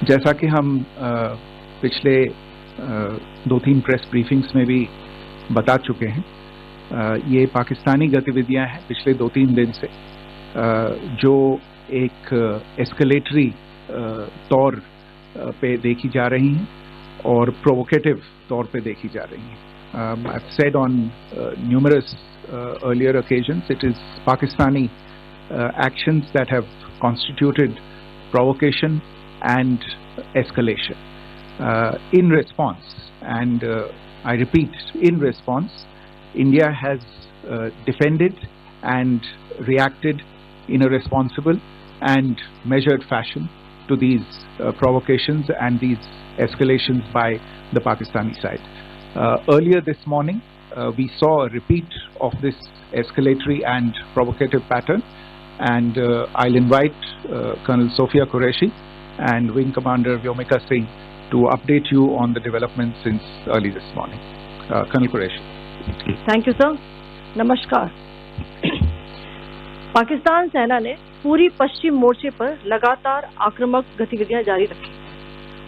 जैसा कि हम पिछले 2-3 प्रेस ब्रीफिंग्स में भी बता चुके हैं, ये पाकिस्तानी गतिविधियां हैं पिछले 2-3 दिन से, जो एक एस्केलेटरी तौर पे देखी जा रही हैं और प्रोवोकेटिव तौर पे देखी जा रही हैं. I've said on numerous earlier occasions, it is Pakistani actions that have constituted provocation and escalation. In response, and I repeat, in response, India has defended and reacted in a responsible and measured fashion to these provocations and these escalations by the Pakistani side. Earlier this morning, we saw a repeat of this escalatory and provocative pattern, and I'll invite Colonel Sophia Qureshi and Wing Commander Vyomika Singh to update you on the developments since early this morning. Colonel Qureshi. Thank you, sir. नमस्कार. पाकिस्तान सेना ने पूरी पश्चिम मोर्चे पर लगातार आक्रामक गतिविधियां जारी रखी.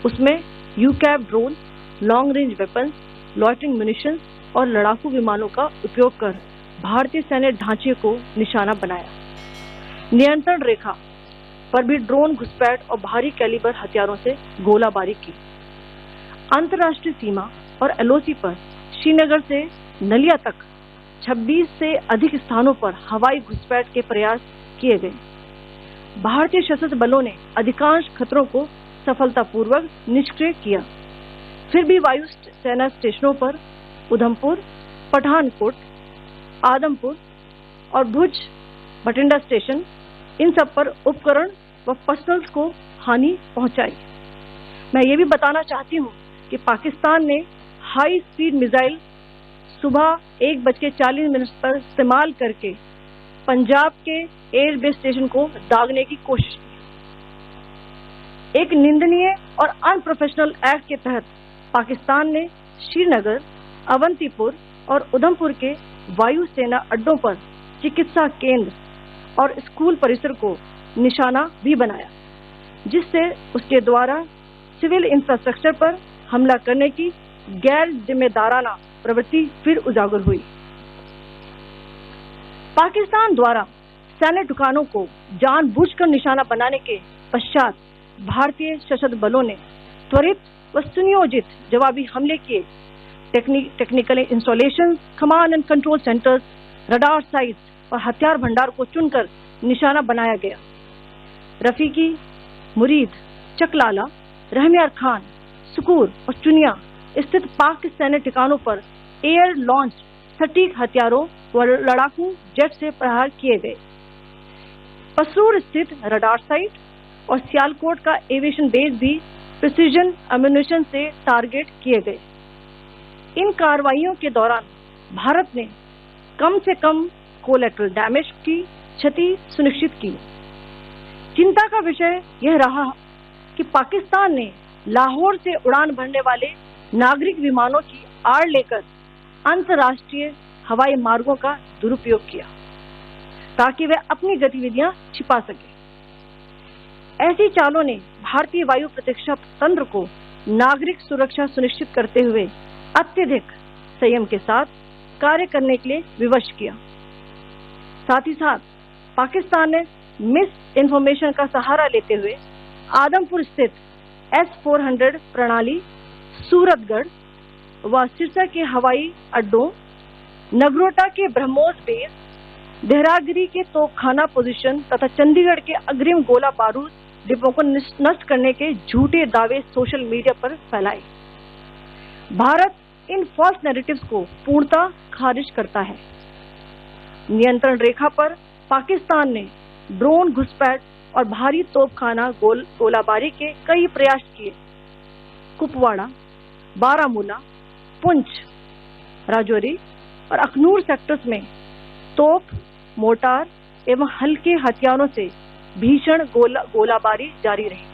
उसमें UCAV drone, long range weapons, loitering munitions और लड़ाकू विमानों का उपयोग कर भारतीय सैन्य ढांचे को निशाना बनाया. नियंत्रण रेखा पर भी ड्रोन घुसपैठ और भारी कैलिबर हथियारों से गोलाबारी की. अंतर्राष्ट्रीय सीमा और एलओसी पर श्रीनगर से नलिया तक 26 से अधिक स्थानों पर हवाई घुसपैठ के प्रयास किए गए. भारतीय सशस्त्र बलों ने अधिकांश खतरों को सफलतापूर्वक निष्क्रिय किया. फिर भी वायु सेना स्टेशनों पर उधमपुर, पठानकोट, आदमपुर और भुज बठिंडा स्टेशन, इन सब पर उपकरण व पर्सनल्स को हानि पहुंचाई. मैं ये भी बताना चाहती हूँ कि पाकिस्तान ने हाई स्पीड मिसाइल सुबह 1:40 पर इस्तेमाल करके पंजाब के एयरबेस स्टेशन को दागने की कोशिश की. एक निंदनीय और अनप्रोफेशनल एक्ट के तहत पाकिस्तान ने श्रीनगर, अवंतीपुर और उधमपुर के वायु सेना अड्डों पर चिकित्सा केंद्र और स्कूल परिसर को निशाना भी बनाया, जिससे उसके द्वारा सिविल इंफ्रास्ट्रक्चर पर हमला करने की गैर जिम्मेदाराना प्रवृत्ति फिर उजागर हुई. पाकिस्तान द्वारा सैन्य ठिकानों को जानबूझकर निशाना बनाने के पश्चात भारतीय सशस्त्र बलों ने त्वरित व सुनियोजित जवाबी हमले किए. Technical installation, command and control centres, radar sites और हथियार भंडार को चुनकर निशाना बनाया गया. रफीकी, मुरीद, चकलाला, रहमियार खान, सुकूर और चुनिया स्थित पाक सैन्य ठिकानों पर एयर लॉन्च सटीक हथियारों व लड़ाकू जेट से प्रहार किए गए. पसरूर स्थित रडार साइट और सियालकोट का एविएशन बेस भी प्रिसीजन एम्यूनिशन से टारगेट किए गए. इन कार्रवाइयों के दौरान भारत ने कम से कम कोलैटरल डैमेज की क्षति सुनिश्चित की. चिंता का विषय यह रहा कि पाकिस्तान ने लाहौर से उड़ान भरने वाले नागरिक विमानों की आड़ लेकर अंतर्राष्ट्रीय हवाई मार्गों का दुरुपयोग किया ताकि वे अपनी गतिविधियां छिपा सके. ऐसी चालों ने भारतीय वायु प्रतिरक्षा तंत्र को नागरिक सुरक्षा सुनिश्चित करते हुए अत्यधिक संयम के साथ कार्य करने के लिए विवश किया. साथ ही साथ पाकिस्तान ने मिस इन्फॉर्मेशन का सहारा लेते हुए आदमपुर स्थित S-400 प्रणाली, सूरतगढ़ व सिरसा के हवाई अड्डों, नगरोटा के ब्रह्मोस बेस, देहरागिरी के तोपखाना पोजीशन तथा चंडीगढ़ के अग्रिम गोला बारूद डिपों को नष्ट करने के झूठे दावे सोशल मीडिया पर फैलाए. भारत इन फॉल्स नैरेटिव्स को पूर्णतः खारिज करता है. नियंत्रण रेखा पर पाकिस्तान ने ड्रोन घुसपैठ और भारी तोपखाना गोलाबारी के कई प्रयास किए. कुपवाड़ा, बारामूला, पुंछ, राजौरी और अखनूर सेक्टर्स में तोप, मोर्टार एवं हल्के हथियारों से भीषण गोलाबारी जारी रही.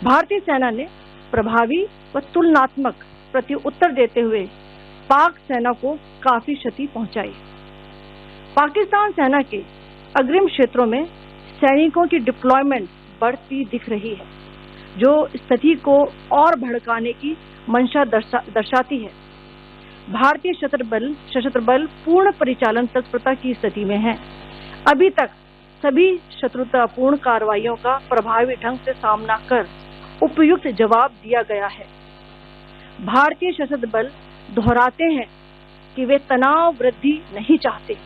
भारतीय सेना ने प्रभावी व तुलनात्मक प्रत्युत्तर देते हुए पाक सेना को काफी क्षति पहुंचाई. पाकिस्तान सेना के अग्रिम क्षेत्रों में सैनिकों की डिप्लॉयमेंट बढ़ती दिख रही है. जो स्थिति को और भड़काने की मंशा दर्शाती है। भारतीय सशस्त्र बल पूर्ण परिचालन तत्परता की स्थिति में है। अभी तक सभी शत्रुतापूर्ण कार्रवाइयों का प्रभावी ढंग से सामना कर उपयुक्त जवाब दिया गया है। भारतीय सशस्त्र बल दोहराते हैं कि वे तनाव वृद्धि नहीं चाहते,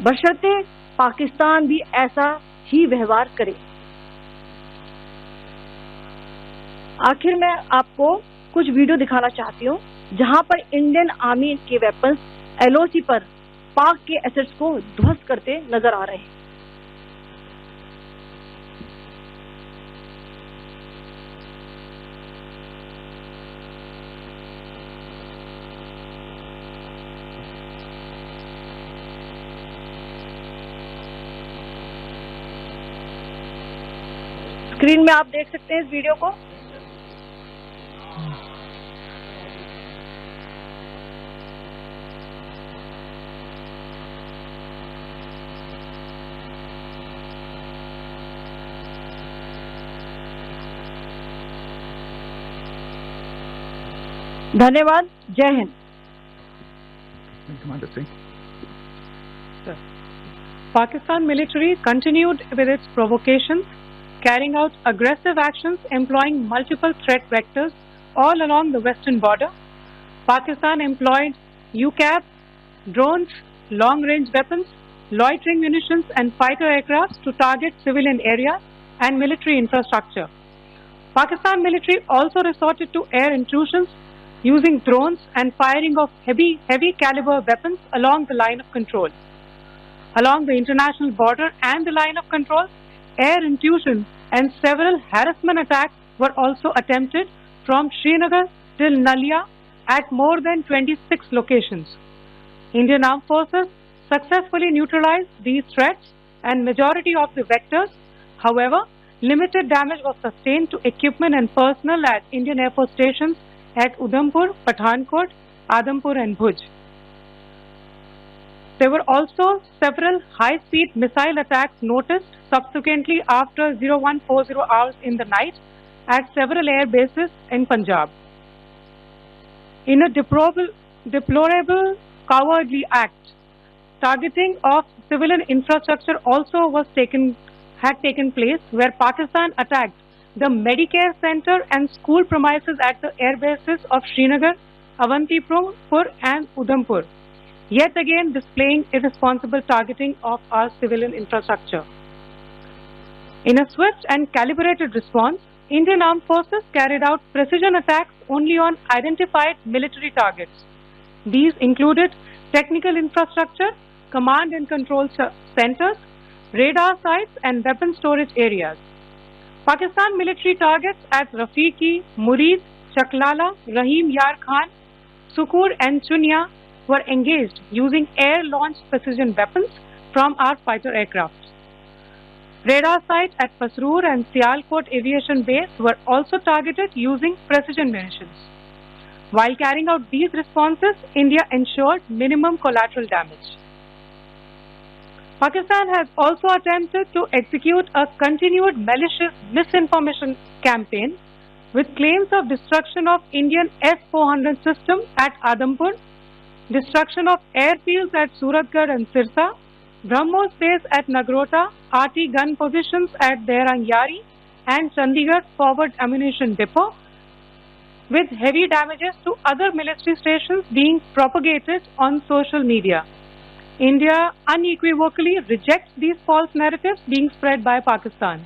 बशर्ते पाकिस्तान भी ऐसा ही व्यवहार करे। आखिर में आपको कुछ वीडियो दिखाना चाहती हूँ जहां पर इंडियन आर्मी के वेपन्स LOC पर पाक के एसेट्स को ध्वस्त करते नजर आ रहे हैं। स्क्रीन में आप देख सकते हैं इस वीडियो को। धन्यवाद। जय Hind. Pakistan military continued with its provocations, carrying out aggressive actions employing multiple threat vectors all along the western border. Pakistan employed UCAV, drones, long-range weapons, loitering munitions and fighter aircrafts to target civilian areas and military infrastructure. Pakistan military also resorted to air intrusions using drones and firing of heavy caliber weapons along the line of control. Along the international border and the line of control, air intrusion and several harassment attacks were also attempted from Srinagar till Nalia at more than 26 locations. Indian Armed Forces successfully neutralized these threats and majority of the vectors. However, limited damage was sustained to equipment and personnel at Indian Air Force stations at Udhampur, Pathankot, Adampur and Bhuj. There were also several high-speed missile attacks noticed subsequently after 0140 hours in the night at several air bases in Punjab. In a deplorable cowardly act, targeting of civilian infrastructure also had taken place, where Pakistan attacked the Medicare Center and school premises at the air bases of Srinagar, Avantipur and Udhampur, yet again displaying irresponsible targeting of our civilian infrastructure. In a swift and calibrated response, Indian Armed Forces carried out precision attacks only on identified military targets. These included technical infrastructure, command and control centers, radar sites and weapon storage areas. Pakistan military targets at Rafiqi, Murid, Chaklala, Rahim Yar Khan, Sukur and Chunya were engaged using air-launched precision weapons from our fighter aircraft. Radar sites at Pasroor and Sialkot Aviation Base were also targeted using precision munitions. While carrying out these responses, India ensured minimum collateral damage. Pakistan has also attempted to execute a continued malicious misinformation campaign with claims of destruction of Indian S-400 system at Adampur, destruction of airfields at Suratgarh and Sirsa, BrahMos base at Nagrota, RT gun positions at Derangyari and Chandigarh forward ammunition depot, with heavy damages to other military stations being propagated on social media. India unequivocally rejects these false narratives being spread by Pakistan.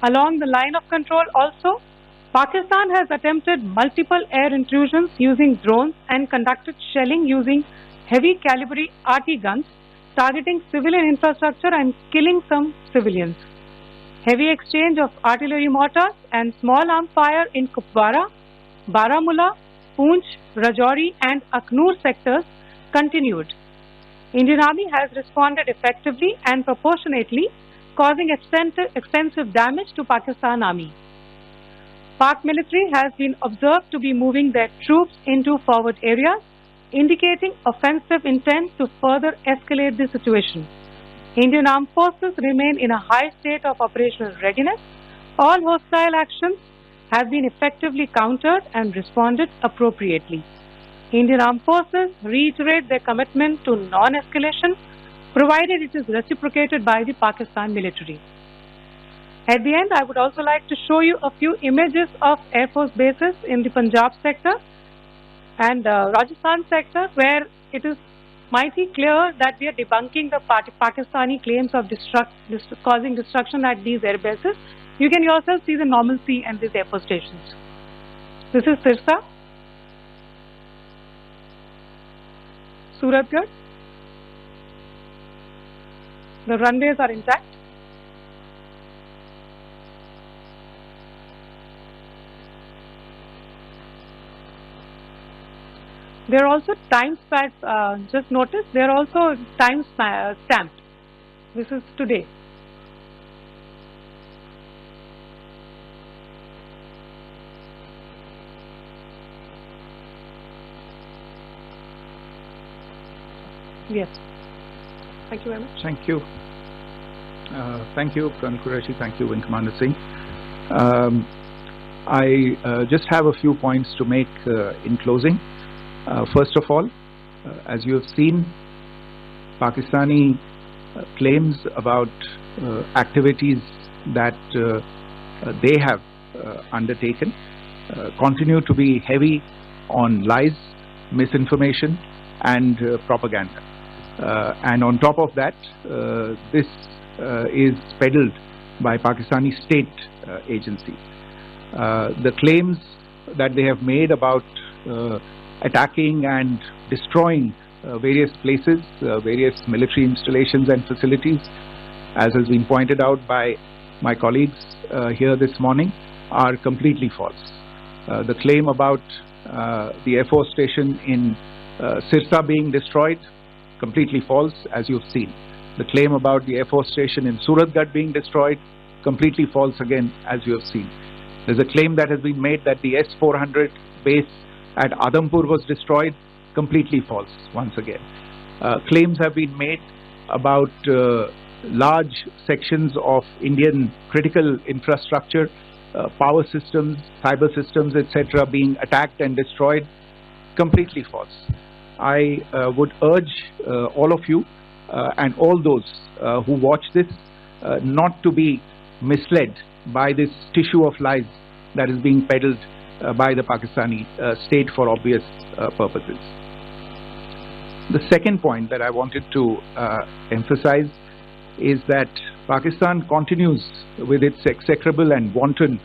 Along the line of control also, Pakistan has attempted multiple air intrusions using drones and conducted shelling using heavy caliber RT guns, targeting civilian infrastructure and killing some civilians. Heavy exchange of artillery mortars and small arms fire in Kupwara, Baramulla, Poonch, Rajouri and Aknoor sectors continued. Indian Army has responded effectively and proportionately, causing extensive damage to Pakistan Army. Pak military has been observed to be moving their troops into forward areas, indicating offensive intent to further escalate the situation. Indian Armed Forces remain in a high state of operational readiness. All hostile actions have been effectively countered and responded appropriately. Indian Armed Forces reiterate their commitment to non-escalation, provided it is reciprocated by the Pakistan military. At the end, I would also like to show you a few images of Air Force bases in the Punjab sector and Rajasthan sector, where it is mighty clear that we are debunking the Pakistani claims of causing destruction at these air bases. You can yourself see the normalcy and these air force stations. This is Sirsa, Suratgarh. The runways are intact. There are also time stamps, just notice, they are also time stamped. This is today. Yes. Thank you very much. Thank you. Thank you, Colonel Qureshi. Thank you, Wing Commander Singh. I just have a few points to make in closing. First of all, as you have seen, Pakistani claims about activities that they have undertaken continue to be heavy on lies, misinformation, and propaganda. And on top of that, this is peddled by Pakistani state agencies. The claims that they have made about attacking and destroying various places, various military installations and facilities, as has been pointed out by my colleagues here this morning, are completely false. The claim about the Air Force station in Sirsa being destroyed, completely false, as you've seen. The claim about the Air Force station in Suratgarh being destroyed, completely false again, as you have seen. There's a claim that has been made that the S-400 base at Adampur was destroyed, completely false once again. Claims have been made about large sections of Indian critical infrastructure, power systems, cyber systems, etc. being attacked and destroyed, completely false. I would urge all of you and all those who watch this not to be misled by this tissue of lies that is being peddled by the Pakistani state for obvious purposes. The second point that I wanted to emphasize is that Pakistan continues with its execrable and wanton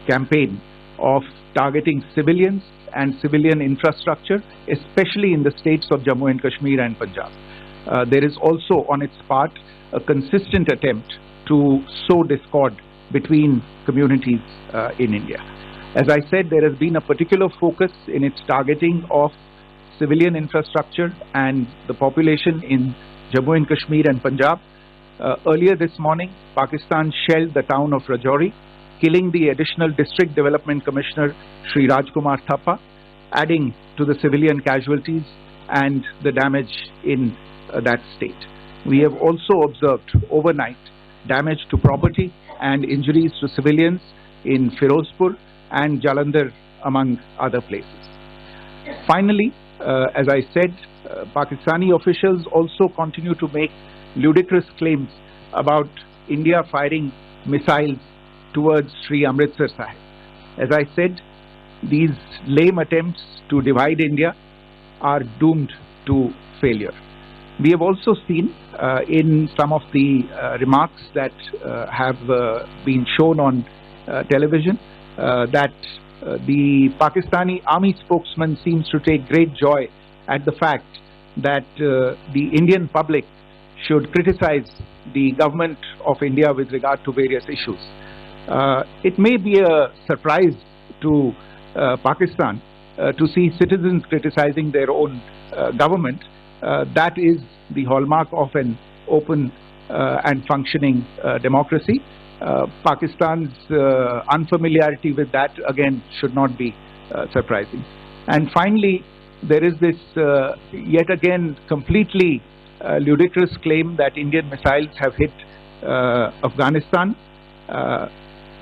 campaign of targeting civilians and civilian infrastructure, especially in the states of Jammu and Kashmir and Punjab. There is also on its part a consistent attempt to sow discord between communities in India. As I said, there has been a particular focus in its targeting of civilian infrastructure and the population in Jammu and Kashmir and Punjab. Earlier this morning, Pakistan shelled the town of Rajouri, killing the additional District Development Commissioner Shri Rajkumar Thappa, adding to the civilian casualties and the damage in that state. We have also observed overnight damage to property and injuries to civilians in Firozpur and Jalandhar, among other places. Finally, as I said, Pakistani officials also continue to make ludicrous claims about India firing missiles towards Sri Amritsar Sahib. As I said, these lame attempts to divide India are doomed to failure. We have also seen in some of the remarks that have been shown on television that the Pakistani army spokesman seems to take great joy at the fact that the Indian public should criticize the government of India with regard to various issues. It may be a surprise to Pakistan to see citizens criticizing their own government. That is the hallmark of an open and functioning democracy. Pakistan's unfamiliarity with that, again, should not be surprising. And finally, there is this yet again completely ludicrous claim that Indian missiles have hit Afghanistan.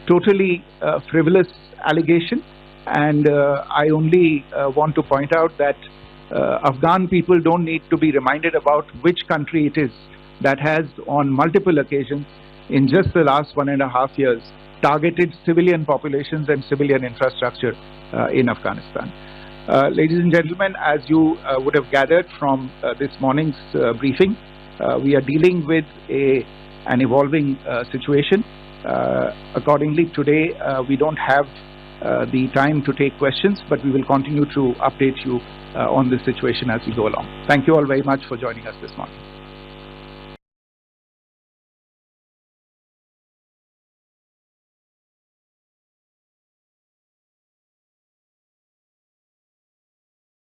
totally frivolous allegation, and I only want to point out that Afghan people don't need to be reminded about which country it is that has on multiple occasions in just the last 1.5 years targeted civilian populations and civilian infrastructure in Afghanistan. Ladies and gentlemen, as you would have gathered from this morning's briefing, we are dealing with an evolving situation. Accordingly, today we don't have the time to take questions, but we will continue to update you on this situation as we go along. Thank you all very much for joining us this morning.